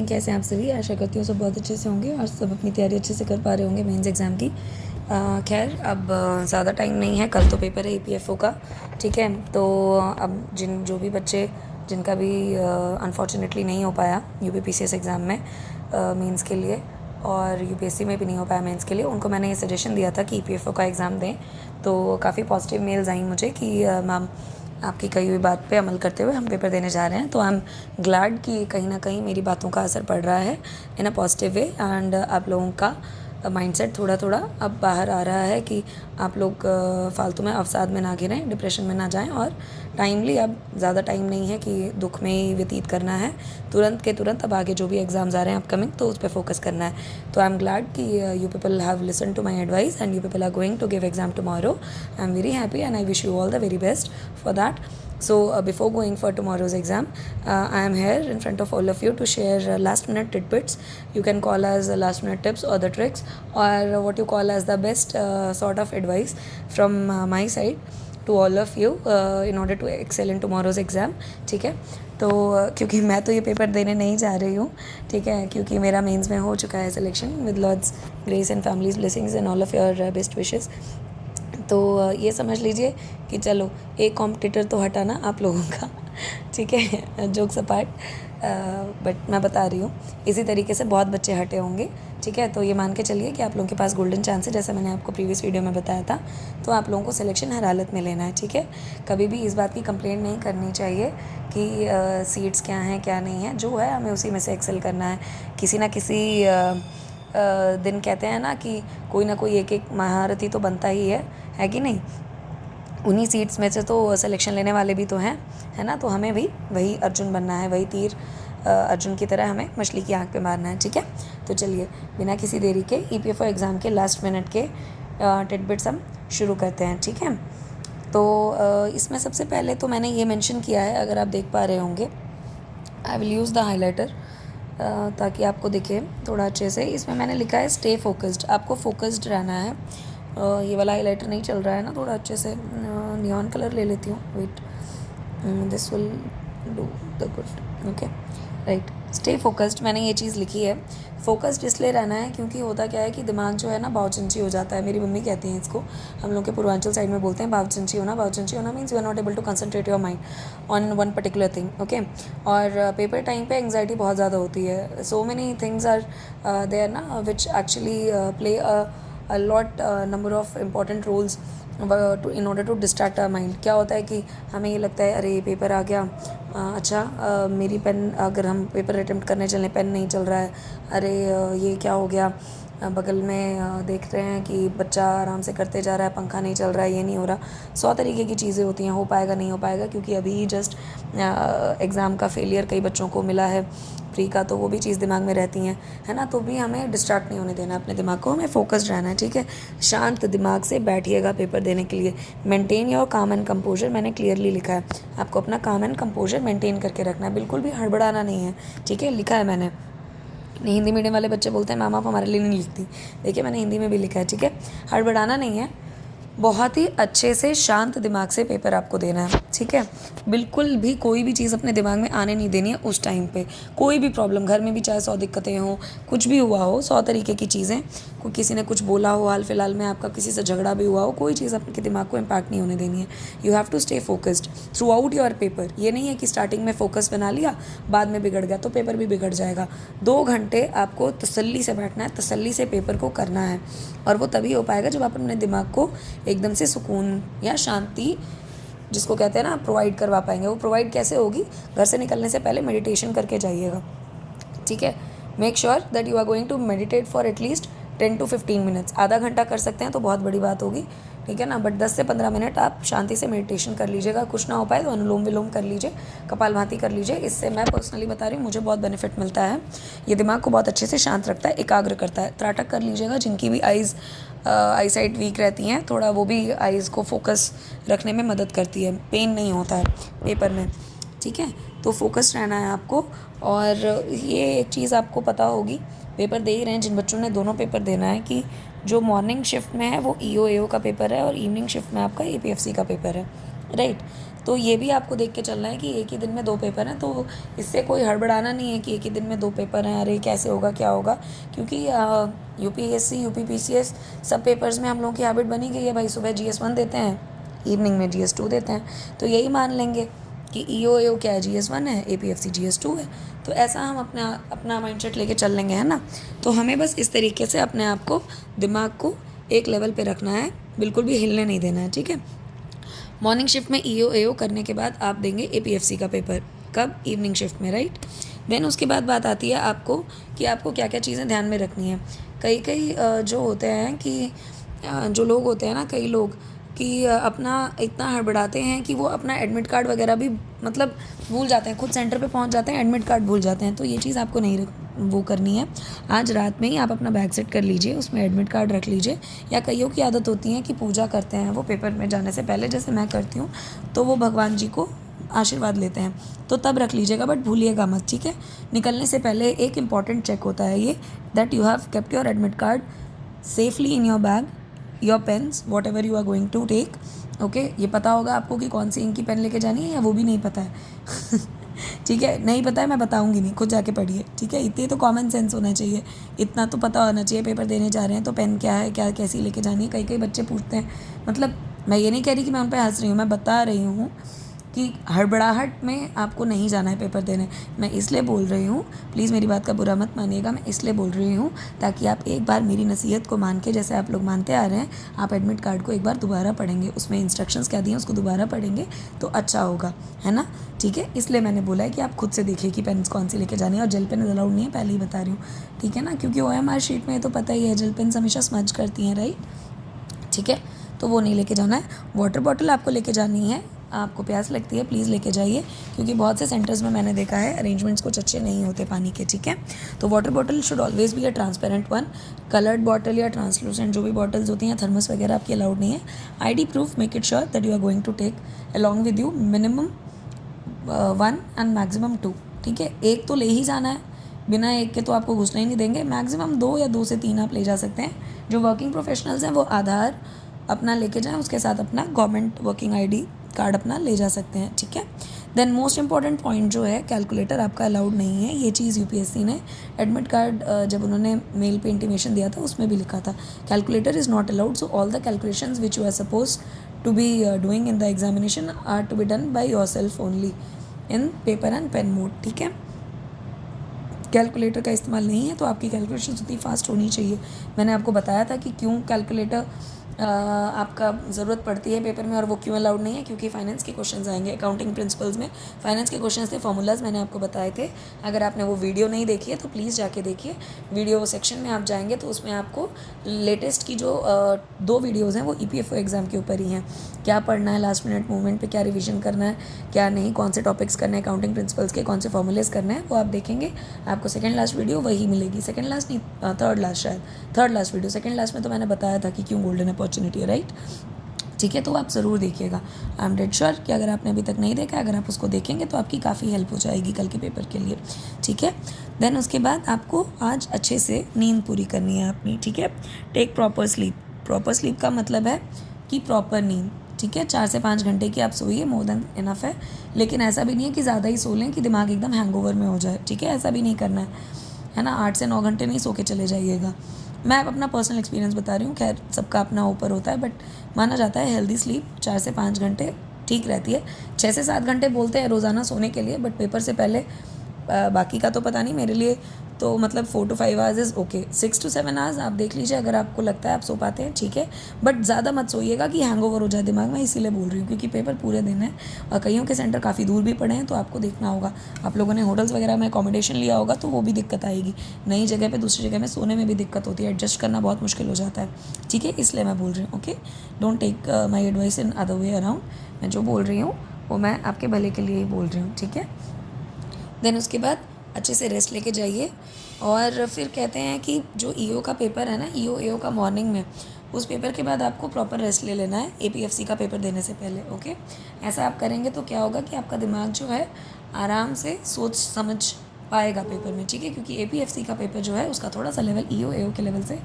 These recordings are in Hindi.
कैसे हैं आप सभी। आशा करती हूँ सब बहुत अच्छे से होंगे और सब अपनी तैयारी अच्छे से कर पा रहे होंगे मेंस एग्ज़ाम की। खैर अब ज़्यादा टाइम नहीं है, कल तो पेपर है ईपीएफओ का। ठीक है, तो अब जो भी बच्चे जिनका भी अनफॉर्चुनेटली नहीं हो पाया यूपीपीसीएस एग्ज़ाम में मेंस के लिए, और यूपीएससी में भी नहीं हो पाया मेंस के लिए, उनको मैंने ये सजेशन दिया था कि ईपीएफओ का एग्ज़ाम दें। तो काफ़ी पॉजिटिव मेल्स आई मुझे कि मैम आपकी कही हुई बात पे अमल करते हुए हम पेपर देने जा रहे हैं। तो आई एम ग्लैड कि कहीं ना कहीं मेरी बातों का असर पड़ रहा है इन अ पॉजिटिव वे, एंड आप लोगों का माइंडसेट थोड़ा थोड़ा अब बाहर आ रहा है कि आप लोग फालतू में अवसाद में ना गिरें, डिप्रेशन में ना जाएं, और टाइमली अब ज़्यादा टाइम नहीं है कि दुख में ही व्यतीत करना है। तुरंत के तुरंत अब आगे जो भी एग्ज़ाम्स आ रहे हैं अपकमिंग, तो उस पर फोकस करना है। तो आई एम ग्लैड कि you people have listen to my advice and you people are going to give exam tomorrow. I am very happy and I wish you all the very best for that. So before going for tomorrow's exam, I am here in front of all of you to share last minute tidbits. You can call as last minute tips or the tricks, or what you call as the best sort of advice from my side to all of you in order to excel in tomorrow's exam. ठीक है, तो क्योंकि मैं तो ये पेपर देने नहीं जा रही हूँ, ठीक है, क्योंकि मेरा मेंस में हो चुका है selection with Lord's grace and family's blessings and all of your best wishes. तो ये समझ लीजिए कि चलो एक कॉम्पिटिटर तो हटाना आप लोगों का, ठीक है, जोक्स अपार्ट, बट मैं बता रही हूँ इसी तरीके से बहुत बच्चे हटे होंगे। ठीक है, तो ये मान के चलिए कि आप लोगों के पास गोल्डन चांस है, जैसे मैंने आपको प्रीवियस वीडियो में बताया था। तो आप लोगों को सिलेक्शन हर हालत में लेना है। ठीक है, कभी भी इस बात की कंप्लेंट नहीं करनी चाहिए कि सीट्स क्या हैं क्या नहीं है, जो है हमें उसी में से एक्सेल करना है। किसी ना किसी दिन कहते हैं ना कि कोई ना कोई एक एक महारथी तो बनता ही है कि नहीं। उन्हीं सीट्स में से तो सिलेक्शन लेने वाले भी तो हैं, है ना। तो हमें भी वही अर्जुन बनना है, वही तीर अर्जुन की तरह हमें मछली की आंख पे मारना है। ठीक है, तो चलिए बिना किसी देरी के ईपीएफओ एग्ज़ाम के लास्ट मिनट के टिडबिट्स हम शुरू करते हैं। ठीक है, तो इसमें सबसे पहले तो मैंने ये मेंशन किया है, अगर आप देख पा रहे होंगे, I will use the highlighter ताकि आपको दिखे थोड़ा अच्छे से। इसमें मैंने लिखा है स्टे फोकस्ड, आपको फोकस्ड रहना है। ये वाला हाईलाइटर नहीं चल रहा है ना थोड़ा अच्छे से, नियॉन कलर ले लेती हूँ, wait, this will do the good. Okay, right, stay focused, मैंने ये चीज़ लिखी है। फोकस्ड इसलिए रहना है क्योंकि होता क्या है कि दिमाग जो है ना बावचंची हो जाता है। मेरी मम्मी कहती हैं इसको, हम लोग के पूर्वांचल साइड में बोलते हैं बावचंची होना। बावचंची होना means you are not able to concentrate your mind on one particular thing. Okay, और पेपर टाइम पे एंग्जाइटी बहुत ज़्यादा होती है। So many things are there ना which actually play a lot number of important roles in order to distract our mind। क्या होता है कि हमें ये लगता है अरे पेपर आ गया, अच्छा मेरी पेन, अगर हम पेपर अटेम्प्ट करने चलें पेन नहीं चल रहा है, अरे ये क्या हो गया, बगल में देख रहे हैं कि बच्चा आराम से करते जा रहा है, पंखा नहीं चल रहा है, ये नहीं हो रहा। 100 तरीके की चीज़ें होती हैं, हो पाएगा नहीं हो पाएगा, क्योंकि अभी जस्ट एग्ज़ाम का फेलियर कई बच्चों को मिला है प्री का, तो वो भी चीज़ दिमाग में रहती हैं, है ना। तो भी हमें डिस्ट्रैक्ट नहीं होने देना अपने दिमाग को, हमें फोकस्ड रहना है। ठीक है, शांत दिमाग से बैठिएगा पेपर देने के लिए। मेंटेन योर काम एंड कंपोजर, मैंने क्लियरली लिखा है, आपको अपना काम एंड कंपोजर मेंटेन करके रखना है, बिल्कुल भी हड़बड़ाना नहीं है। ठीक है, लिखा है मैंने। हिंदी मीडियम वाले बच्चे बोलते हैं मैम आप हमारे लिए नहीं लिखती, देखिए मैंने हिंदी में भी लिखा है। ठीक है, हड़बड़ाना नहीं है, बहुत ही अच्छे से शांत दिमाग से पेपर आपको देना है। ठीक है, बिल्कुल भी कोई भी चीज़ अपने दिमाग में आने नहीं देनी है उस टाइम पे। कोई भी प्रॉब्लम घर में भी चाहे 100 दिक्कतें हों, कुछ भी हुआ हो, 100 तरीके की चीज़ें, कोई किसी ने कुछ बोला हो, हाल फिलहाल में आपका किसी से झगड़ा भी हुआ हो, कोई चीज़ आपके दिमाग को इम्पैक्ट नहीं होने देनी है। You have to stay focused throughout your paper. ये नहीं है कि स्टार्टिंग में फोकस बना लिया, बाद में बिगड़ गया तो पेपर भी बिगड़ जाएगा। 2 घंटे आपको तसल्ली से बैठना है, तसल्ली से पेपर को करना है, और वो तभी हो पाएगा जब आप अपने दिमाग को एकदम से सुकून या शांति, जिसको कहते हैं ना, प्रोवाइड करवा पाएंगे। वो प्रोवाइड कैसे होगी, घर से निकलने से पहले मेडिटेशन करके जाइएगा। ठीक है, make sure that you are going to meditate for at least 10 to 15 minutes. आधा घंटा कर सकते हैं तो बहुत बड़ी बात होगी, ठीक है ना, बट 10 से 15 मिनट आप शांति से मेडिटेशन कर लीजिएगा। कुछ ना हो पाए तो अनुलोम विलोम कर लीजिए, कपालभाति कर लीजिए। इससे मैं पर्सनली बता रही हूँ, मुझे बहुत बेनिफिट मिलता है। ये दिमाग को बहुत अच्छे से शांत रखता है, एकाग्र करता है। त्राटक कर लीजिएगा, जिनकी भी आई साइट वीक रहती हैं थोड़ा, वो भी आइज़ को फोकस रखने में मदद करती है, पेन नहीं होता है पेपर में। ठीक है, तो फोकस रहना है आपको। और ये एक चीज़ आपको पता होगी, पेपर दे ही रहे हैं जिन बच्चों ने दोनों पेपर देना है, कि जो मॉर्निंग शिफ्ट में है वो ईओ एओ का पेपर है, और इवनिंग शिफ्ट में आपका एपीएफसी का पेपर है, राइट। तो ये भी आपको देख के चलना है कि एक ही दिन में 2 पेपर हैं, तो इससे कोई हड़बड़ाना नहीं है कि एक ही दिन में 2 पेपर हैं, अरे कैसे होगा क्या होगा, क्योंकि यूपीएससी यूपीपीसीएस सब पेपर्स में हम लोगों की हैबिट बनी गई है भाई, सुबह GS1 देते हैं, इवनिंग में GS2 देते हैं, तो यही मान लेंगे कि EO क्या है, GS1 है, APFC GS2 है, तो ऐसा हम अपना अपना माइंडसेट लेके चल लेंगे, है ना। तो हमें बस इस तरीके से अपने आप को, दिमाग को एक लेवल पे रखना है, बिल्कुल भी हिलने नहीं देना है, ठीक है। मॉर्निंग शिफ्ट में EO करने के बाद आप देंगे APFC का पेपर, कब, इवनिंग शिफ्ट में, राइट। देन उसके बाद बात आती है आपको कि आपको क्या क्या चीज़ें ध्यान में रखनी है। कई जो होते हैं कि जो लोग होते हैं ना, कई लोग कि अपना इतना हड़बड़ाते हैं कि वो अपना एडमिट कार्ड वगैरह भी मतलब भूल जाते हैं, खुद सेंटर पे पहुंच जाते हैं, एडमिट कार्ड भूल जाते हैं, तो ये चीज़ आपको नहीं वो करनी है। आज रात में ही आप अपना बैग सेट कर लीजिए, उसमें एडमिट कार्ड रख लीजिए, या कईयों की आदत होती है कि पूजा करते हैं वो पेपर में जाने से पहले, जैसे मैं करती हूँ, तो वो भगवान जी को आशीर्वाद लेते हैं, तो तब रख लीजिएगा, बट भूलिएगा मत, ठीक है। निकलने से पहले एक इम्पॉर्टेंट चेक होता है ये, that you have kept your admit card safely in your bag, your pens, whatever you are going to take, okay. ये पता होगा आपको कि कौन सी इंक की पेन लेके जानी है, या वो भी नहीं पता है ठीक है, नहीं पता है, मैं बताऊंगी नहीं, खुद जाके पढ़िए, ठीक है। इतनी तो कॉमन सेंस होना चाहिए, इतना तो पता होना चाहिए, पेपर देने जा रहे हैं तो पेन क्या है, क्या कैसी लेके जानी है। कई बच्चे पूछते हैं, मतलब मैं ये नहीं कह रही कि मैं उन पर हंस रही हूँ, मैं बता रही हूँ कि हड़बड़ाहट में आपको नहीं जाना है पेपर देने। मैं इसलिए बोल रही हूँ, प्लीज़ मेरी बात का बुरा मत मानिएगा, मैं इसलिए बोल रही हूँ ताकि आप एक बार मेरी नसीहत को मान के, जैसे आप लोग मानते आ रहे हैं, आप एडमिट कार्ड को एक बार दोबारा पढ़ेंगे, उसमें इंस्ट्रक्शंस क्या दिए हैं उसको दोबारा पढ़ेंगे तो अच्छा होगा, है ना, ठीक है। इसलिए मैंने बोला है कि आप खुद से देखिए कि पेन कौन सी लेके जानी है, और जेल पेन अलाउड नहीं है, पहले ही बता रही हूँ, ठीक है ना, क्योंकि OMR शीट में तो पता ही है जेल पेन हमेशा स्मज करती हैं, राइट, ठीक है, तो वो नहीं लेके जाना है। वाटर बॉटल आपको लेके जानी है, आपको प्यास लगती है प्लीज़ लेके जाइए, क्योंकि बहुत से सेंटर्स में मैंने देखा है अरेंजमेंट्स कुछ अच्छे नहीं होते पानी के, ठीक है। तो water bottle should always be a transparent one, coloured bottle या ट्रांसलूसेंट जो भी बॉटल्स होती हैं, थर्मस वगैरह आपकी अलाउड नहीं है। ID proof, make it sure that you are going to take along with you minimum 1 and maximum 2, ठीक है। एक तो ले ही जाना है, बिना एक के तो आपको घुसना ही नहीं देंगे, मैक्सिमम 2 या 2 से 3 आप ले जा सकते हैं। जो वर्किंग प्रोफेशनल्स हैं वो आधार अपना लेके जाएं, उसके साथ अपना गवर्नमेंट वर्किंग ID कार्ड अपना ले जा सकते हैं, ठीक है। देन मोस्ट इंपॉर्टेंट पॉइंट जो है, कैलकुलेटर आपका अलाउड नहीं है, ये चीज़ UPSC ने एडमिट कार्ड जब उन्होंने मेल पे इंटीमेशन दिया था उसमें भी लिखा था, calculator is not allowed, so all the calculations which you are suppose to be doing in the examination are to be done by your self only in paper and pen mode, ठीक है। कैलकुलेटर का इस्तेमाल नहीं है, तो आपकी कैलकुलेशन उतनी फास्ट होनी चाहिए। मैंने आपको बताया था कि क्यों कैलकुलेटर आपका ज़रूरत पड़ती है पेपर में, और वो क्यों अलाउड नहीं है, क्योंकि फाइनेंस के क्वेश्चंस आएंगे, अकाउंटिंग प्रिंसिपल्स में फाइनेंस के क्वेश्चंस थे, फॉर्मूलाज मैंने आपको बताए थे। अगर आपने वो वीडियो नहीं देखी है तो प्लीज़ जाके देखिए, वीडियो सेक्शन में आप जाएंगे तो उसमें आपको लेटेस्ट की जो 2 वीडियोज़ हैं वो EPFO एग्ज़ाम के ऊपर ही हैं, क्या पढ़ना है लास्ट मिनट मूवमेंट पे, क्या रिवीजन करना है, क्या नहीं, कौन से टॉपिक्स करने हैं अकाउंटिंग प्रिंसिपल्स के, कौन से फॉर्मूलेस करने हैं, वो आप देखेंगे, आपको सेकंड लास्ट वीडियो वही मिलेगी, सेकंड लास्ट नहीं, थर्ड लास्ट, शायद third last video, second last में तो मैंने बताया था कि क्यों गोल्डन अपॉर्चुनिटी है, राइट, ठीक है। तो आप ज़रूर देखिएगा, आई एम डेड श्योर कि अगर आपने अभी तक नहीं देखा, अगर आप उसको देखेंगे तो आपकी काफ़ी हेल्प हो जाएगी कल के पेपर के लिए, ठीक है। देन उसके बाद आपको आज अच्छे से नींद पूरी करनी है अपनी, ठीक है। Take proper sleep, proper sleep का मतलब है कि प्रॉपर नींद, ठीक है, 4 से 5 घंटे की आप सोइए, मोर देन इनफ है, लेकिन ऐसा भी नहीं है कि ज़्यादा ही सो लें कि दिमाग एकदम हैंगओवर में हो जाए, ठीक है, ऐसा भी नहीं करना है ना। 8 से 9 घंटे नहीं सो के चले जाइएगा। मैं अपना पर्सनल एक्सपीरियंस बता रही हूँ, खैर सबका अपना ऊपर होता है, बट माना जाता है हेल्दी स्लीप 4 से 5 घंटे ठीक रहती है। 6 से 7 घंटे बोलते हैं रोज़ाना सोने के लिए, बट पेपर से पहले बाकी का तो पता नहीं, मेरे लिए तो मतलब 4 to 5 hours is okay, 6 to 7 hours आप देख लीजिए, अगर आपको लगता है आप सो पाते हैं, ठीक है, बट ज़्यादा मत सोइएगा कि हैंगओवर हो जाए दिमाग में, इसीलिए बोल रही हूँ, क्योंकि पेपर पूरे दिन है और कईयों के सेंटर काफ़ी दूर भी पड़े हैं, तो आपको देखना होगा, आप लोगों ने होटल्स वगैरह में अकोमोडेशन लिया होगा तो वो भी दिक्कत आएगी, नई जगह पर दूसरी जगह में सोने में भी दिक्कत होती है, एडजस्ट करना बहुत मुश्किल हो जाता है, ठीक है, इसलिए मैं बोल रही हूँ, okay, don't take my advice in other way around, मैं जो बोल रही हूँ वो मैं आपके भले के लिए ही बोल रही हूँ, ठीक है। देन उसके बाद अच्छे से रेस्ट लेके जाइए, और फिर कहते हैं कि जो EO का पेपर है ना, EO AO का मॉर्निंग में, उस पेपर के बाद आपको प्रॉपर रेस्ट ले लेना है APFC का पेपर देने से पहले, ओके। ऐसा आप करेंगे तो क्या होगा कि आपका दिमाग जो है आराम से सोच समझ पाएगा पेपर में, ठीक है, क्योंकि APFC का पेपर जो है उसका थोड़ा सा लेवल EO AO के लेवल से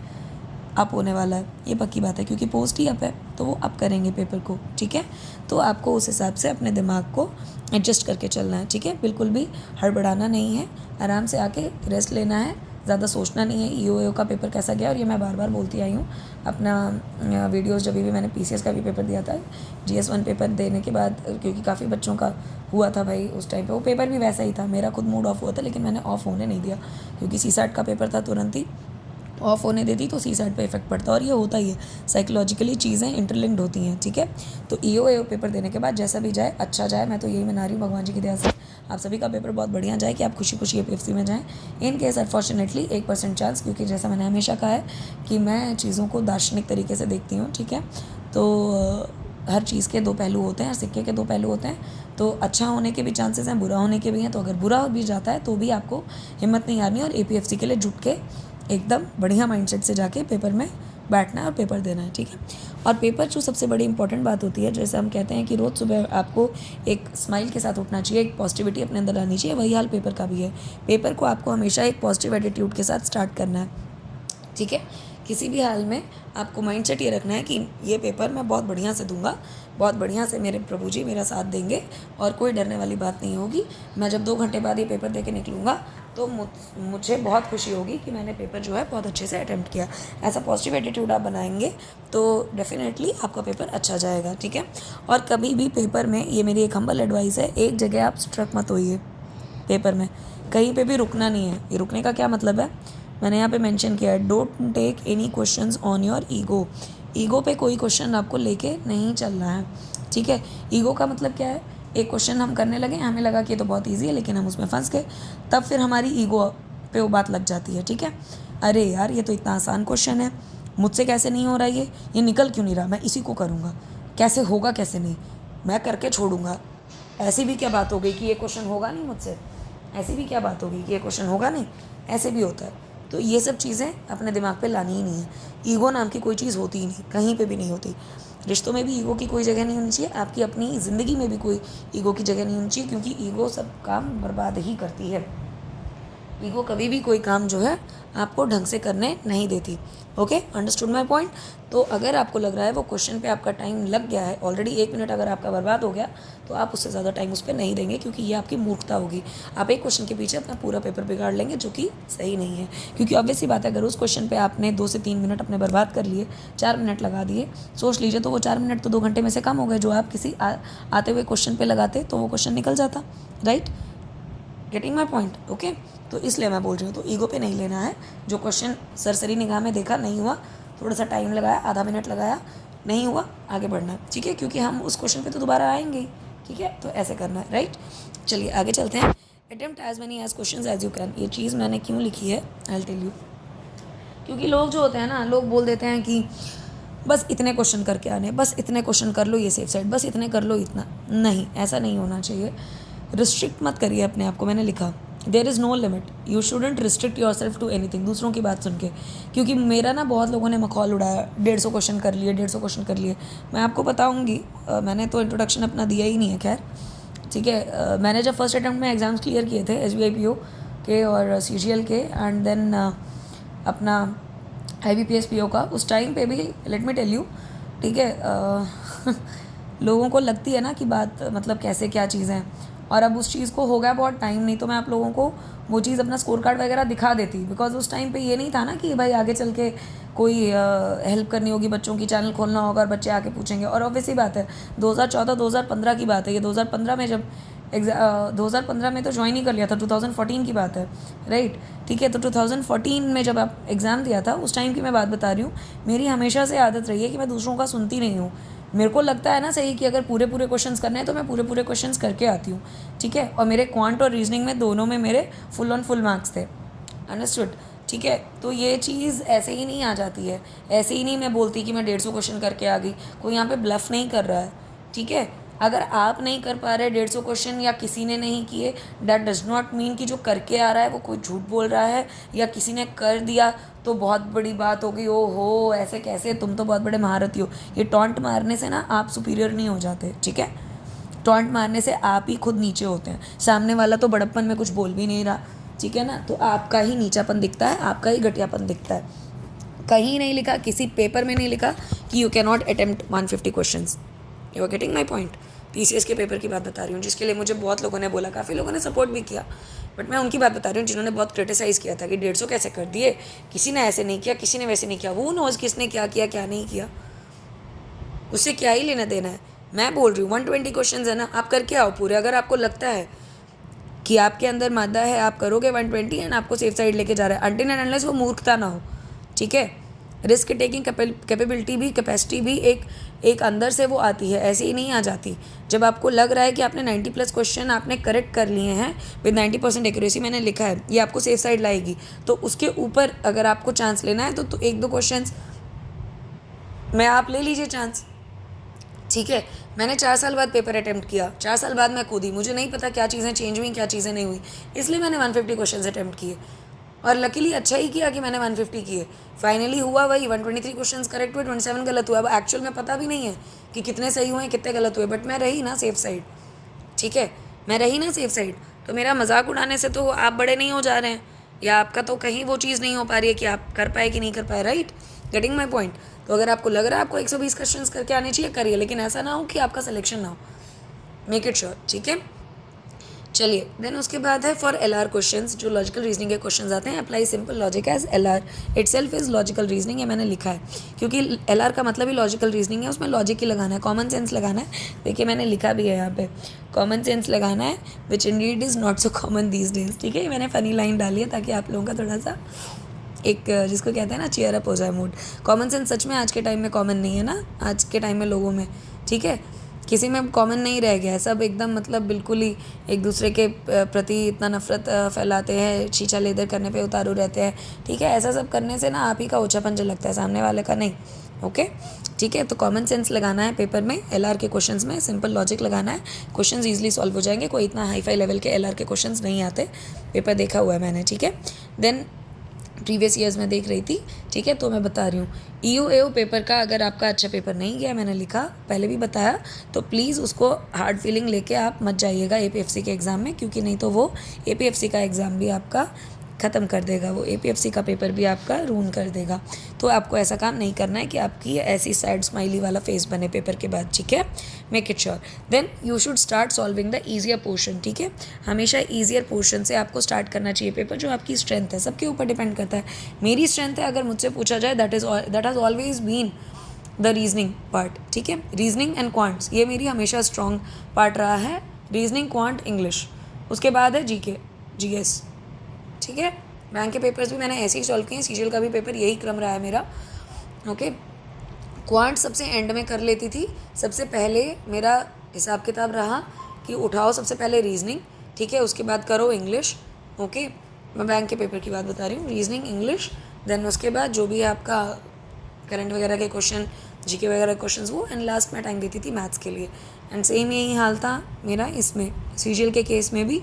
अप होने वाला है, ये पक्की बात है, क्योंकि पोस्ट ही अप है तो वो अप करेंगे पेपर को, ठीक है। तो आपको उस हिसाब से अपने दिमाग को एडजस्ट करके चलना है, ठीक है। बिल्कुल भी हड़बड़ाना नहीं है, आराम से आके रेस्ट लेना है, ज़्यादा सोचना नहीं है ईओ का पेपर कैसा गया। और ये मैं बार बार बोलती आई हूँ अपना वीडियोस, जब भी मैंने पीसीएस का भी पेपर दिया था, जीएस 1 पेपर देने के बाद, क्योंकि काफ़ी बच्चों का हुआ था भाई उस टाइम पे, वो पेपर भी वैसा ही था, मेरा खुद मूड ऑफ हुआ था, लेकिन मैंने ऑफ होने नहीं दिया, क्योंकि सीसैट का पेपर था, तुरंत ही ऑफ होने देती तो सीसैट पे इफेक्ट पड़ता, और ये होता ही है, साइकोलॉजिकली चीज़ें इंटरलिंक्ड होती हैं, ठीक है। तो ईओ पेपर देने के बाद जैसा भी जाए अच्छा जाए, मैं तो यही मना रही हूँ भगवान जी की दया से आप सभी का पेपर बहुत बढ़िया जाए, कि आप खुशी खुशी एपीएफसी में जाएं। इन केस अनफॉर्चुनेटली 1% चांस, क्योंकि जैसा मैंने हमेशा कहा है कि मैं चीज़ों को दार्शनिक तरीके से देखती हूँ, ठीक है। तो हर चीज़ के दो पहलू होते हैं, हर सिक्के के दो पहलू होते हैं, तो अच्छा होने के भी चांसेस हैं, बुरा होने के भी हैं। तो अगर बुरा भी जाता है तो भी आपको हिम्मत नहीं हारनी, और एपीएफसी के लिए जुट के एकदम बढ़िया माइंडसेट से जाके पेपर में बैठना है और पेपर देना है, ठीक है। और पेपर जो सबसे बड़ी इंपॉर्टेंट बात होती है, जैसे हम कहते हैं कि रोज़ सुबह आपको एक स्माइल के साथ उठना चाहिए, एक पॉजिटिविटी अपने अंदर लानी चाहिए, वही हाल पेपर का भी है। पेपर को आपको हमेशा एक पॉजिटिव एटीट्यूड के साथ स्टार्ट करना है, ठीक है। किसी भी हाल में आपको माइंडसेट ये रखना है कि ये पेपर मैं बहुत बढ़िया से दूंगा, बहुत बढ़िया से मेरे प्रभु जी मेरा साथ देंगे, और कोई डरने वाली बात नहीं होगी। मैं जब 2 घंटे बाद ये पेपर दे के निकलूँगा तो मुझे बहुत खुशी होगी कि मैंने पेपर जो है बहुत अच्छे से अटैम्प्ट किया। ऐसा पॉजिटिव एटीट्यूड आप बनाएंगे तो डेफिनेटली आपका पेपर अच्छा जाएगा, ठीक है। और कभी भी पेपर में, ये मेरी एक हम्बल एडवाइस है, एक जगह आप स्ट्रक मत होइए पेपर में, कहीं पे भी रुकना नहीं है। ये रुकने का क्या मतलब है, मैंने यहाँ पे मेंशन किया है, don't take any questions on your ego. Ego पे कोई क्वेश्चन आपको लेके नहीं चलना है, ठीक है। ईगो का मतलब क्या है, एक क्वेश्चन हम करने लगे, हमें लगा कि ये तो बहुत ईजी है, लेकिन हम उसमें फंस गए, तब फिर हमारी ईगो पे वो बात लग जाती है, ठीक है। अरे यार ये तो इतना आसान क्वेश्चन है, मुझसे कैसे नहीं हो रहा ये निकल क्यों नहीं रहा, मैं इसी को करूँगा, कैसे होगा कैसे नहीं, मैं करके छोड़ूंगा। ऐसी भी क्या बात हो गई कि ये क्वेश्चन होगा नहीं मुझसे, ऐसी भी क्या बात होगी कि ये क्वेश्चन होगा नहीं, ऐसे भी होता है। तो ये सब चीज़ें अपने दिमाग पे लानी ही नहीं है। ईगो नाम की कोई चीज़ होती ही नहीं, कहीं पे भी नहीं होती। रिश्तों में भी ईगो की कोई जगह नहीं होनी चाहिए, आपकी अपनी ज़िंदगी में भी कोई ईगो की जगह नहीं होनी चाहिए, क्योंकि ईगो सब काम बर्बाद ही करती है। ईगो कभी भी कोई काम जो है आपको ढंग से करने नहीं देती। Okay, understood my point. तो अगर आपको लग रहा है वो क्वेश्चन पे आपका टाइम लग गया है ऑलरेडी, 1 मिनट अगर आपका बर्बाद हो गया, तो आप उससे ज़्यादा टाइम उस पर नहीं देंगे, क्योंकि ये आपकी मूर्खता होगी। आप एक क्वेश्चन के पीछे अपना पूरा पेपर बिगाड़ लेंगे, जो कि सही नहीं है। क्योंकि ऑब्वियस सी बात है, अगर उस क्वेश्चन पे आपने 2 से 3 मिनट अपने बर्बाद कर लिए, 4 मिनट लगा दिए, सोच लीजिए, तो वो 4 मिनट तो 2 घंटे में से कम हो गए, जो आप किसी आते हुए क्वेश्चन पे लगाते तो वो क्वेश्चन निकल जाता, right. Getting my point, okay. तो इसलिए मैं बोल रही हूँ, तो ईगो पे नहीं लेना है। जो क्वेश्चन सरसरी निगाह में देखा, नहीं हुआ, थोड़ा सा टाइम लगाया, आधा मिनट लगाया, नहीं हुआ, आगे बढ़ना है, ठीक है, क्योंकि हम उस क्वेश्चन पे तो दोबारा आएंगे ही, ठीक है। तो ऐसे करना है, राइट। चलिए आगे चलते हैं। Attempt as many as question as you can, ये चीज़ मैंने क्यों लिखी है, आई विल टेल यू। क्योंकि लोग जो होते हैं ना, लोग बोल देते हैं कि बस इतने क्वेश्चन करके आने, बस इतने क्वेश्चन कर लो, ये सेफ साइड, बस इतने कर लो, इतना नहीं, ऐसा नहीं होना चाहिए। रिस्ट्रिक्ट मत करिए अपने आप को, मैंने लिखा there is no limit, you shouldn't restrict yourself to anything, दूसरों की बात सुन के। क्योंकि मेरा ना बहुत लोगों ने मखौल उड़ाया, 150 क्वेश्चन कर लिए, 150 क्वेश्चन कर लिए। मैं आपको बताऊंगी, मैंने तो इंट्रोडक्शन अपना दिया ही नहीं है, खैर, ठीक है। मैंने जब फर्स्ट अटैम्प्ट में एग्ज़ाम्स क्लियर किए थे SBI PO के और CGL के, एंड देन अपना IBPS PO का, उस टाइम पे भी लेट मी टेल यू, ठीक है, लोगों को लगती है ना कि बात, मतलब कैसे क्या चीज़ें हैं, और अब उस चीज़ को हो गया बहुत टाइम, नहीं तो मैं आप लोगों को वो चीज़ अपना स्कोर कार्ड वगैरह दिखा देती, बिकॉज उस टाइम पे ये नहीं था ना कि भाई आगे चल के कोई हेल्प करनी होगी बच्चों की, चैनल खोलना होगा और बच्चे आके पूछेंगे। और ऑब्वियसली बात है, 2014-2015 की बात है ये, 2015 में जब 2015 में तो ज्वाइन ही कर लिया था, 2014 की बात है, राइट, ठीक है। तो 2014 में जब आप एग्ज़ाम दिया था, उस टाइम की मैं बात बता रही हूँ। मेरी हमेशा से आदत रही है कि मैं दूसरों का सुनती नहीं हूँ। मेरे को लगता है ना सही कि अगर पूरे पूरे क्वेश्चंस करने हैं तो मैं पूरे पूरे क्वेश्चंस करके आती हूँ, ठीक है। और मेरे क्वांट और रीजनिंग में दोनों में मेरे फुल ऑन फुल मार्क्स थे, अंडरस्टूड, ठीक है। तो ये चीज़ ऐसे ही नहीं आ जाती है, ऐसे ही नहीं मैं बोलती कि मैं 150 क्वेश्चन करके आ गई। कोई यहाँ पे ब्लफ नहीं कर रहा है, ठीक है। अगर आप नहीं कर पा रहे 150 क्वेश्चन, या किसी ने नहीं किए, दैट डज नॉट मीन कि जो करके आ रहा है वो कोई झूठ बोल रहा है, या किसी ने कर दिया तो बहुत बड़ी बात हो गई, ओ हो ऐसे कैसे, तुम तो बहुत बड़े महारथी हो। ये टॉन्ट मारने से ना आप सुपीरियर नहीं हो जाते, ठीक है। टॉन्ट मारने से आप ही खुद नीचे होते हैं, सामने वाला तो बड़प्पन में कुछ बोल भी नहीं रहा, ठीक है ना, तो आपका ही नीचापन दिखता है, आपका ही घटियापन दिखता है। कहीं नहीं लिखा, किसी पेपर में नहीं लिखा कि you can not attempt 150 questions. You are getting my point. PCS के पेपर की बात बता रही हूँ, जिसके लिए मुझे बहुत लोगों ने बोला, काफ़ी लोगों ने सपोर्ट भी किया, बट मैं उनकी बात बता रही हूँ जिन्होंने बहुत क्रिटिसाइज़ किया था कि 150 कैसे कर दिए, किसी ने ऐसे नहीं किया, किसी ने वैसे नहीं किया। वो नोज किसने क्या किया क्या नहीं किया, उससे क्या ही लेना देना है। मैं बोल रही हूँ 120 क्वेश्चन है ना, आप करके आओ पूरे। अगर आपको लगता है कि आपके अंदर मादा है, आप करोगे 120 एंड आपको सेफ साइड लेके जा रहा है, अनटिल एंड अनलेस वो मूर्खता ना हो, ठीक है। रिस्क टेकिंग कैपेबिलिटी भी, कैपेसिटी भी एक अंदर से वो आती है, ऐसे ही नहीं आ जाती। जब आपको लग रहा है कि आपने 90+ क्वेश्चन आपने करेक्ट कर लिए हैं विद 90% एक्यूरेसी, मैंने लिखा है, ये आपको सेफ साइड लाएगी, तो उसके ऊपर अगर आपको चांस लेना है तो 1-2 क्वेश्चन में आप ले लीजिए चांस, ठीक है। मैंने 4 साल बाद पेपर अटैम्प्ट किया, 4 साल बाद मैं कूदी, मुझे नहीं पता क्या चीज़ें चेंज हुई क्या चीज़ें नहीं हुई, इसलिए मैंने 150 क्वेश्चन अटैम्प्ट किए, और लकीली अच्छा ही किया कि मैंने 150 किए। फाइनली हुआ वही 123 क्वेश्चन करेक्ट हुए, 27 गलत हुआ। अब एक्चुअल में पता भी नहीं है कि कितने सही हुए कितने गलत हुए, बट मैं रही ना सेफ साइड, ठीक है, मैं रही ना सेफ साइड। तो मेरा मजाक उड़ाने से तो आप बड़े नहीं हो जा रहे हैं, या आपका तो कहीं वो चीज़ नहीं हो पा रही है कि आप कर पाए कि नहीं कर पाए, राइट, गेटिंग माई पॉइंट। तो अगर आपको लग रहा है आपको 120 क्वेश्चन करके आने चाहिए, करिए, लेकिन ऐसा ना हो कि आपका सिलेक्शन ना हो, मेक इट श्योर, ठीक है। चलिए, देन उसके बाद है फॉर LR क्वेश्चंस, जो लॉजिकल रीजनिंग के क्वेश्चंस आते हैं, apply simple logic as LR itself is logical reasoning, ये मैंने लिखा है क्योंकि LR का मतलब ही लॉजिकल रीजनिंग है, उसमें लॉजिक ही लगाना है, कॉमन सेंस लगाना है। देखिए मैंने लिखा भी है यहाँ पे, कॉमन सेंस लगाना है, which indeed is not so common these days, ठीक है। मैंने फ़नी लाइन डाली है ताकि आप लोगों का थोड़ा सा एक, जिसको कहते हैं ना, चीयर अप हो जाए मूड। कॉमन सेंस सच में आज के टाइम में कॉमन नहीं है ना, आज के टाइम में लोगों में, ठीक है, किसी में कॉमन नहीं रह गया है, सब एकदम मतलब बिल्कुल ही एक दूसरे के प्रति इतना नफरत फैलाते हैं, शीशा लेदर करने पे उतारू रहते हैं, ठीक है। ऐसा सब करने से ना आप ही का ओछापन लगता है, सामने वाले का नहीं, ओके, ठीक है। तो कॉमन सेंस लगाना है पेपर में, LR के क्वेश्चंस में सिंपल लॉजिक लगाना है, क्वेश्चंस ईजिली सॉल्व हो जाएंगे, कोई इतना हाई फाई लेवल के LR के क्वेश्चंस नहीं आते, पेपर देखा हुआ है मैंने, ठीक है। देन प्रीवियस ईयर्स में देख रही थी, ठीक है, तो मैं बता रही हूँ EO पेपर का अगर आपका अच्छा पेपर नहीं गया, मैंने लिखा पहले भी बताया, तो प्लीज़ उसको हार्ड फीलिंग लेके आप मत जाइएगा APFC के एग्ज़ाम में, क्योंकि नहीं तो वो APFC का एग्ज़ाम भी आपका ख़त्म कर देगा, वो APFC का पेपर भी आपका रून कर देगा। तो आपको ऐसा काम नहीं करना है कि आपकी ऐसी सैड स्माइली वाला फेस बने पेपर के बाद, ठीक है, make it sure. Then you should start solving the easier portion, ठीक है, हमेशा ईजियर पोर्शन से आपको स्टार्ट करना चाहिए पेपर, जो आपकी स्ट्रेंथ है, सबके ऊपर डिपेंड करता है। मेरी स्ट्रेंथ है, अगर मुझसे पूछा जाए, that has always been the reasoning part, ठीक है, रीजनिंग एंड क्वांट्स, ये मेरी हमेशा स्ट्रॉन्ग पार्ट रहा है, रीजनिंग, क्वांट, इंग्लिश, उसके बाद है GK GS, ठीक है। बैंक के पेपर्स भी मैंने ऐसे ही सॉल्व किए हैं, CGL का भी पेपर यही क्रम रहा है मेरा, ओके। क्वांट सबसे एंड में कर लेती थी, सबसे पहले मेरा हिसाब किताब रहा कि उठाओ सबसे पहले रीजनिंग, ठीक है, उसके बाद करो इंग्लिश, ओके। मैं बैंक के पेपर की बात बता रही हूँ, रीजनिंग, इंग्लिश, देन उसके बाद जो भी आपका करंट वगैरह के क्वेश्चन, GK वगैरह के क्वेश्चन वो, एंड लास्ट में टाइम देती थी मैथ्स के लिए। एंड सेम यही हाल था मेरा इसमें CGL के केस में भी,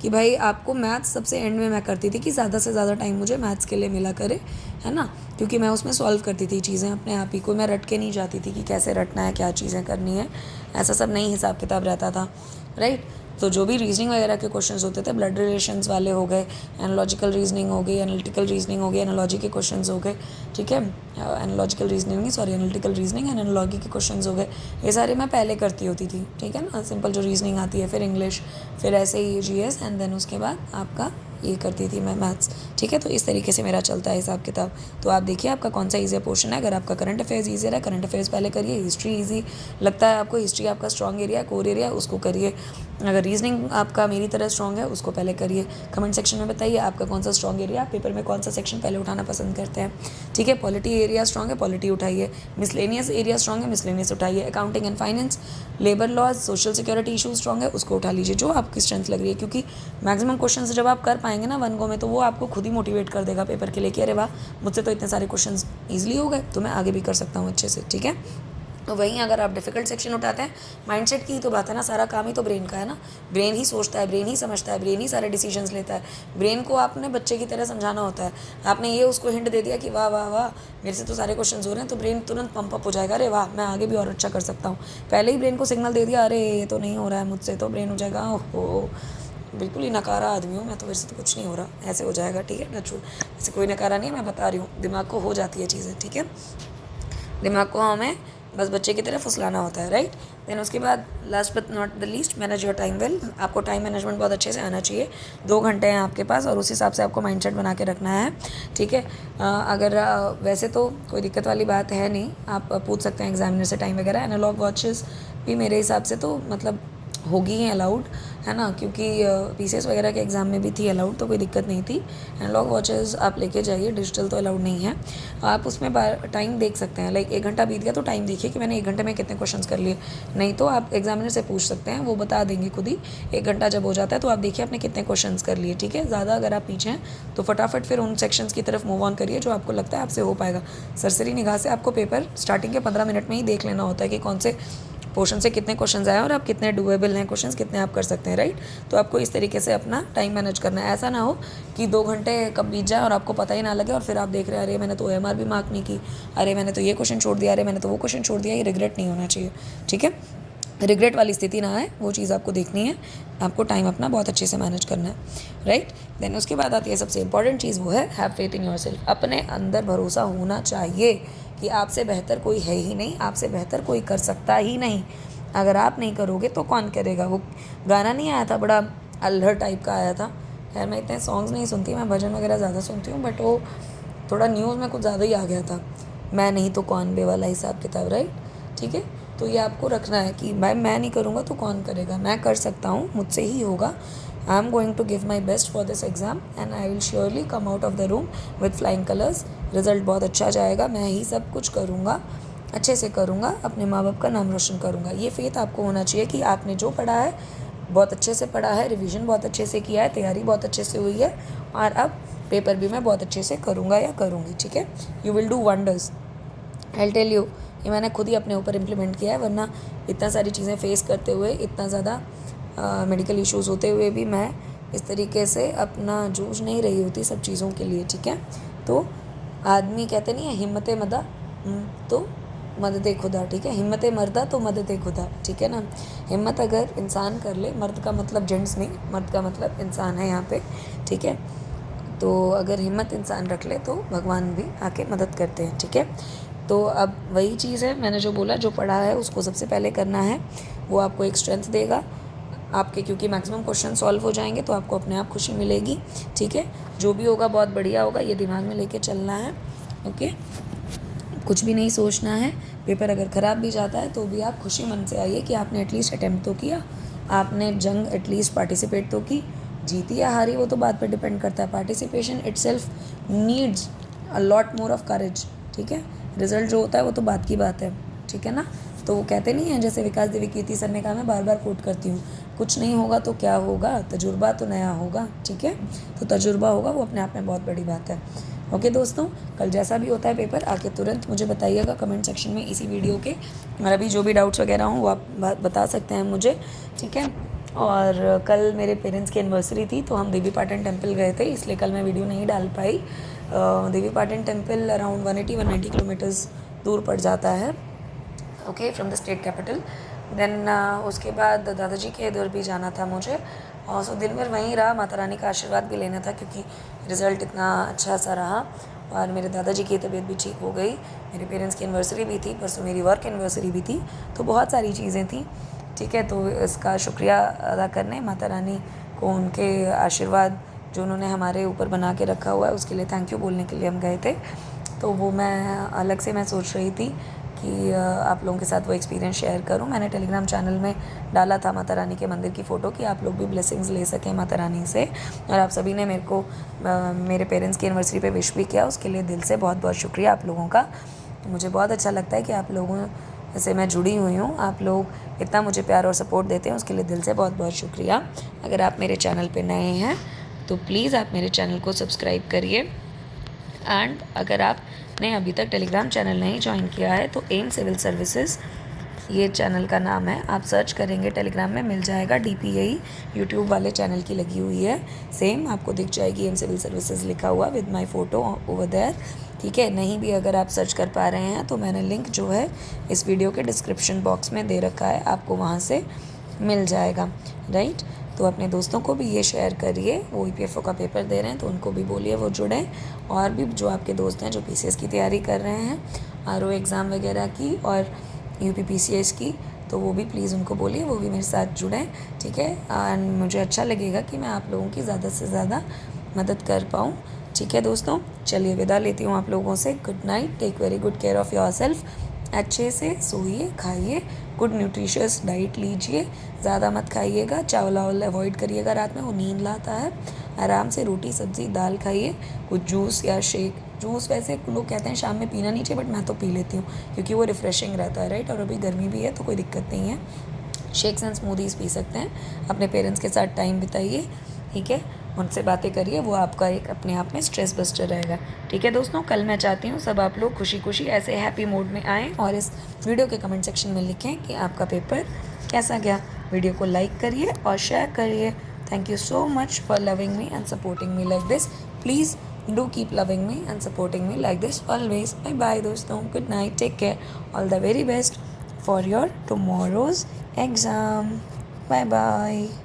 कि भाई आपको मैथ्स सबसे एंड में मैं करती थी कि ज़्यादा से ज़्यादा टाइम मुझे मैथ्स के लिए मिला करे, है ना, क्योंकि मैं उसमें सॉल्व करती थी चीज़ें अपने आप ही, को मैं रट के नहीं जाती थी कि कैसे रटना है, क्या चीज़ें करनी है, ऐसा सब नहीं हिसाब किताब रहता था, राइट। तो जो भी रीजनिंग वगैरह के क्वेश्चंस होते थे, ब्लड रिलेशंस वाले हो गए, एनालॉजिकल रीजनिंग हो गई, एनालिटिकल रीजनिंग हो गई, एनालॉजी के क्वेश्चंस हो गए, ठीक है, एनालॉजिकल रीजनिंग नहीं, sorry, analytical reasoning and analogy के क्वेश्चंस हो गए, ये सारे मैं पहले करती होती थी, ठीक है ना, सिंपल जो रीजनिंग आती है, फिर इंग्लिश, फिर ऐसे ही GS, एंड देन उसके बाद आपका ये करती थी मैं मैथ्स, ठीक है। तो इस तरीके से मेरा चलता है हिसाब किताब। तो आप देखिए आपका कौन सा ईजियर पोर्शन है। अगर आपका करंट अफेयर्स ईजियर है, करंट अफेयर्स पहले करिए। हिस्ट्री ईजी लगता है आपको, हिस्ट्री आपका स्ट्रॉन्ग एरिया है, कोर एरिया, उसको करिए। अगर रीजनिंग आपका मेरी तरह स्ट्रॉन्ग है, उसको पहले करिए। कमेंट सेक्शन में बताइए आपका कौन सा स्ट्रॉन्ग एरिया, पेपर में कौन सा सेक्शन पहले उठाना पसंद करते हैं, ठीक है। पॉलिटी एरिया स्ट्रॉन्ग है, पॉलिटी उठाइए। मिसलेनियस एरिया स्ट्रॉन्ग है, मिसलेनियस उठाइए। Accounting and finance, labour laws, social security issue strong है, उसको उठा लीजिए, जो आपकी स्ट्रेंथ लग रही है, क्योंकि मैक्सिमम क्वेश्चन जब आप कर पाएंगे ना 1 गो में, तो वो आपको खुद ही मोटिवेट कर देगा पेपर के लिए कि अरे वाह, मुझसे तो इतने सारे क्वेश्चन ईजिली हो गए, तो मैं आगे भी कर सकता हूँ अच्छे से, ठीक है। तो वहीं अगर आप डिफिकल्ट सेक्शन उठाते हैं, माइंडसेट की ही तो बात है ना, सारा काम ही तो ब्रेन का है ना, ब्रेन ही सोचता है, ब्रेन ही समझता है, ब्रेन ही सारे डिसीजंस लेता है। ब्रेन को आपने बच्चे की तरह समझाना होता है। आपने ये उसको हिंट दे दिया कि वाह वाह वाह, मेरे से तो सारे क्वेश्चन हो रहे हैं, तो ब्रेन तुरंत पंप अप हो जाएगा, अरे वाह मैं आगे भी और अच्छा कर सकता हूँ। पहले ही ब्रेन को सिग्नल दे दिया अरे ये तो नहीं हो रहा है मुझसे, तो ब्रेन हो जाएगा ओहो बिल्कुल ही नकारा आदमी हूँ मैं, तो मेरे से तो कुछ नहीं हो रहा, ऐसे हो जाएगा, ठीक है, टच वुड। ऐसे कोई नकारा नहीं है, मैं बता रही हूँ, दिमाग को हो जाती है चीज़ें, ठीक है। दिमाग को हमें बस बच्चे की तरह फुसलाना होता है, राइट। देन उसके बाद last but not the least, manage your time well. आपको टाइम मैनेजमेंट बहुत अच्छे से आना चाहिए। 2 घंटे हैं आपके पास और उस हिसाब से आपको माइंडसेट बना के रखना है, ठीक है। अगर वैसे तो कोई दिक्कत वाली बात है नहीं, आप पूछ सकते हैं एग्जामिनर से टाइम वगैरह। एनालॉग वॉचेस भी मेरे हिसाब से तो मतलब होगी ही अलाउड, है ना, क्योंकि पीसीएस वगैरह के एग्ज़ाम में भी थी अलाउड, तो कोई दिक्कत नहीं थी। एनालॉग वॉचेस आप लेके जाइए, डिजिटल तो अलाउड नहीं है। आप उसमें टाइम देख सकते हैं, लाइक 1 घंटा बीत गया तो टाइम देखिए कि मैंने 1 घंटे में कितने क्वेश्चंस कर लिए। नहीं तो आप एग्जामिनर से पूछ सकते हैं, वो बता देंगे खुद ही। 1 घंटा जब हो जाता है तो आप देखिए आपने कितने क्वेश्चंस कर लिए, ठीक है। ज़्यादा अगर आप पीछे हैं तो फटाफट फिर उन सेक्शंस की तरफ मूव ऑन करिए जो आपको लगता है आपसे हो पाएगा। सरसरी निगाह से आपको पेपर स्टार्टिंग के 15 मिनट में ही देख लेना होता है कि कौन से पोर्शन से कितने क्वेश्चंस आए और आप कितने डुएबल हैं क्वेश्चंस, कितने आप कर सकते हैं, राइट। तो आपको इस तरीके से अपना टाइम मैनेज करना है। ऐसा ना हो कि 2 घंटे कब बीत जाए और आपको पता ही ना लगे और फिर आप देख रहे हैं अरे मैंने तो OMR भी मार्क नहीं की, अरे मैंने तो ये क्वेश्चन छोड़ दिया, अरे मैंने तो वो क्वेश्चन छोड़ दिया। ये रिग्रेट नहीं होना चाहिए, ठीक है। रिग्रेट वाली स्थिति ना आए, वो चीज़ आपको देखनी है। आपको टाइम अपना बहुत अच्छे से मैनेज करना है, राइट। देन उसके बाद आती है सबसे इंपॉर्टेंट चीज़, वो है हैव फेथ इन योरसेल्फ। अपने अंदर भरोसा होना चाहिए कि आपसे बेहतर कोई है ही नहीं, आपसे बेहतर कोई कर सकता ही नहीं। अगर आप नहीं करोगे तो कौन करेगा। वो गाना नहीं आया था, बड़ा अल्हड़ टाइप का आया था। खैर मैं इतने सॉन्ग्स नहीं सुनती, मैं भजन वगैरह ज़्यादा सुनती हूँ, बट वो थोड़ा न्यूज़ में कुछ ज़्यादा ही आ गया था। मैं नहीं तो कौन बे वाला हिसाब किताब, राइट, ठीक है। तो ये आपको रखना है कि भाई मैं नहीं करूँगा तो कौन करेगा, मैं कर सकता हूँ, मुझसे ही होगा। I am going to give my best for this exam and I will surely come out of the room with flying colours. Result बहुत अच्छा जाएगा, मैं ही सब कुछ करूँगा, अच्छे से करूँगा, अपने माँ बाप का नाम रोशन करूँगा। ये फेथ आपको होना चाहिए कि आपने जो पढ़ा है बहुत अच्छे से पढ़ा है, रिवीजन बहुत अच्छे से किया है, तैयारी बहुत अच्छे से हुई है और अब पेपर भी मैं बहुत अच्छे से करूँगा या करूँगी, ठीक है। You will do wonders, I tell you. ये मैंने खुद ही अपने ऊपर इम्प्लीमेंट किया है, वरना इतना सारी चीज़ें फेस करते हुए, इतना ज़्यादा मेडिकल इश्यूज़ होते हुए भी मैं इस तरीके से अपना जूझ नहीं रही होती सब चीज़ों के लिए, ठीक है। तो आदमी कहते नहीं है हिम्मत मदा तो मदद खुदा, ठीक है। हिम्मत मर्दा तो मदद खुदा, ठीक है ना। हिम्मत अगर इंसान कर ले, मर्द का मतलब जेंट्स नहीं, मर्द का मतलब इंसान है यहाँ पे, ठीक है। तो अगर हिम्मत इंसान रख ले तो भगवान भी आके मदद करते हैं, ठीक है। तो अब वही चीज़ है, मैंने जो बोला, जो पढ़ा है उसको सबसे पहले करना है, वो आपको एक स्ट्रेंथ देगा आपके, क्योंकि मैक्सिमम क्वेश्चन सॉल्व हो जाएंगे तो आपको अपने आप खुशी मिलेगी, ठीक है। जो भी होगा बहुत बढ़िया होगा, ये दिमाग में लेके चलना है, ओके। कुछ भी नहीं सोचना है। पेपर अगर ख़राब भी जाता है तो भी आप खुशी मन से आइए कि आपने एटलीस्ट अटैम्प्ट तो किया, आपने जंग एटलीस्ट पार्टिसिपेट तो की। जीती या हारी वो तो बात पे डिपेंड करता है। Participation itself needs a lot more of courage, ठीक है। रिजल्ट जो होता है वो तो बात की बात है, ठीक है ना। तो वो कहते नहीं हैं, जैसे विकास देवी कीर्ति सर ने कहा, मैं बार बार कोट करती हूँ, कुछ नहीं होगा तो क्या होगा, तजुर्बा तो नया होगा, ठीक है। तो तजुर्बा होगा, वो अपने आप में बहुत बड़ी बात है। ओके दोस्तों, कल जैसा भी होता है पेपर आके तुरंत मुझे बताइएगा कमेंट सेक्शन में इसी वीडियो के, और अभी जो भी डाउट्स वगैरह हों वो आप बता सकते हैं मुझे, ठीक है। और कल मेरे पेरेंट्स की एनिवर्सरी थी तो हम देवी पाटन टेम्पल गए थे, इसलिए कल मैं वीडियो नहीं डाल पाई। Devi Patan temple around 180-190 kilometres दूर पड़ जाता है, okay, from the state capital. Then उसके बाद दादाजी के इधर भी जाना था मुझे, और सो दिन भर वहीं रहा, माता रानी का आशीर्वाद भी लेना था क्योंकि रिज़ल्ट इतना अच्छा सा रहा और मेरे दादाजी की तबीयत भी ठीक हो गई। मेरे पेरेंट्स की एनिवर्सरी भी थी, परसों मेरी वर्क एनिवर्सरी भी थी, तो बहुत सारी चीज़ें थी, ठीक है। तो इसका शुक्रिया अदा करने माता रानी को, उनके आशीर्वाद जो उन्होंने हमारे ऊपर बना के रखा हुआ है उसके लिए थैंक यू बोलने के लिए हम गए थे। तो वो मैं अलग से मैं सोच रही थी कि आप लोगों के साथ वो एक्सपीरियंस शेयर करूं। मैंने टेलीग्राम चैनल में डाला था माता रानी के मंदिर की फ़ोटो कि आप लोग भी ब्लेसिंग्स ले सकें माता रानी से, और आप सभी ने मेरे को मेरे पेरेंट्स की एनिवर्सरी पे विश भी किया, उसके लिए दिल से बहुत बहुत शुक्रिया आप लोगों का। मुझे बहुत अच्छा लगता है कि आप लोगों से मैं जुड़ी हुई हूँ, आप लोग इतना मुझे प्यार और सपोर्ट देते हैं, उसके लिए दिल से बहुत बहुत शुक्रिया। अगर आप मेरे चैनल पर नए हैं तो प्लीज़ आप मेरे चैनल को सब्सक्राइब करिए, एंड अगर आपने अभी तक टेलीग्राम चैनल नहीं ज्वाइन किया है तो एम सिविल सर्विसेज ये चैनल का नाम है, आप सर्च करेंगे टेलीग्राम में मिल जाएगा। DPAE यूट्यूब वाले चैनल की लगी हुई है, सेम आपको दिख जाएगी एम सिविल सर्विसेज लिखा हुआ with my photo over there, ठीक है। नहीं भी अगर आप सर्च कर पा रहे हैं तो मैंने लिंक जो है इस वीडियो के डिस्क्रिप्शन बॉक्स में दे रखा है, आपको वहाँ से मिल जाएगा, राइट। तो अपने दोस्तों को भी ये शेयर करिए, वो EPFO का पेपर दे रहे हैं तो उनको भी बोलिए वो जुड़ें। और भी जो आपके दोस्त हैं जो PCS की तैयारी कर रहे हैं, RO एग्ज़ाम वगैरह की और UPPCS की, तो वो भी प्लीज़ उनको बोलिए वो भी मेरे साथ जुड़ें, ठीक है। एंड मुझे अच्छा लगेगा कि मैं आप लोगों की ज़्यादा से ज़्यादा मदद कर पाऊँ, ठीक है दोस्तों। चलिए विदा लेती हूँ आप लोगों से। Good night, take very good care of yourself. अच्छे से सोइए, खाइए, गुड न्यूट्रिशियस डाइट लीजिए, ज़्यादा मत खाइएगा, चावल वावल अवॉइड करिएगा रात में, वो नींद लाता है। आराम से रोटी सब्ज़ी दाल खाइए, कुछ जूस या शेक। जूस वैसे लोग कहते हैं शाम में पीना नहीं चाहिए, बट मैं तो पी लेती हूँ क्योंकि वो रिफ़्रेशिंग रहता है, राइट। और अभी गर्मी भी है तो कोई दिक्कत नहीं है। शेक्स एंड स्मूदीज़ पी सकते हैं। अपने पेरेंट्स के साथ टाइम बिताइए, ठीक है, उनसे बातें करिए, वो आपका एक अपने आप में स्ट्रेस बस्टर रहेगा, ठीक है दोस्तों। कल मैं चाहती हूँ सब आप लोग खुशी खुशी ऐसे हैप्पी मूड में आएँ और इस वीडियो के कमेंट सेक्शन में लिखें कि आपका पेपर कैसा गया। वीडियो को लाइक करिए और शेयर करिए। Thank you so much for loving me and supporting me like this. Please do keep loving me and supporting me like this always. Bye bye दोस्तों, good night, take care, all the very best for your tomorrow's exam. Bye bye.